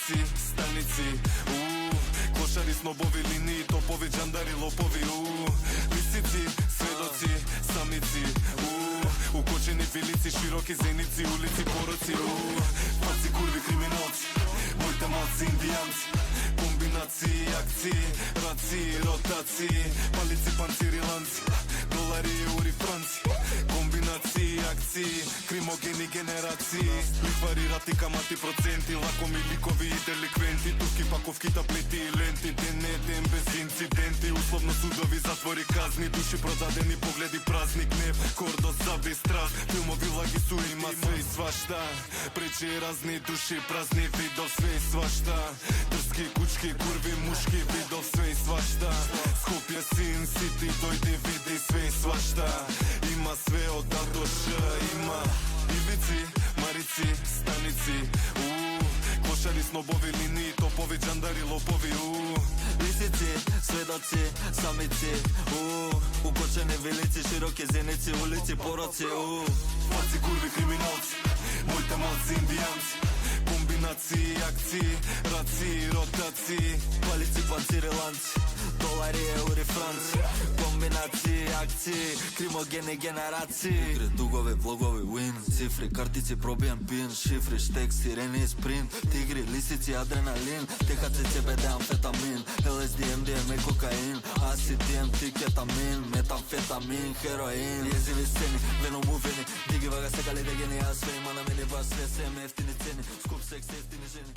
марици, станици, клошари, снобови, линии, топови, джандари, лопови, лисици, сведоци, самици, укочени вилици, широки зеници, улици, пороци, паци, курви, криминалци, моите малци, индијанци, комбинации, акции, раци, ротации, палици, панцири, ланци, долари, еури, франци, комбинации, акции, кримогени генерации, лихвари, рати, камати, проценти, лакоми, ликови и деликвенти, турки, паковки, таблети и ленти, ден не ден без инциденти, условно судови, затвори, казни, души продадени, погледи, празни, гнев, кордо, заби, страх, филмови, лаги, су, има све и свашта, пречи разни души, празни, видов све и свашта, дрски, кучки, курви, мушки, видов све и свашта, Скопје, Син, Сити, дојди, види све и свашта, има све од А до Ш, има ивици, марици, станици, клошари, снобови, линии, топови, джандари, лопови, лисици, сведоци, самици, укочени вилици, широки зеници, улици, пороци, паци, курви, криминалци, моите малци, индијанци, комбинации, акции, раци, ротации, палици, панцири, ланци, долари, еури, франци, комбинации, акции, кримогени генерации, игри, дугови, влогови, уин, цифри, картици, пробијан пин, шифри, штек, сирени, спринт, тигри, лисици, адреналин, ТХЦ, CBD, амфетамин, LSD, MDMA, кокаин, acid, DMT, кетамин, метамфетамин, хероин, језиви сцени, веном увени, диги вага, секали дегени, а све има на мене, баш све, ефтини цени, скуп секс, ефтини жени.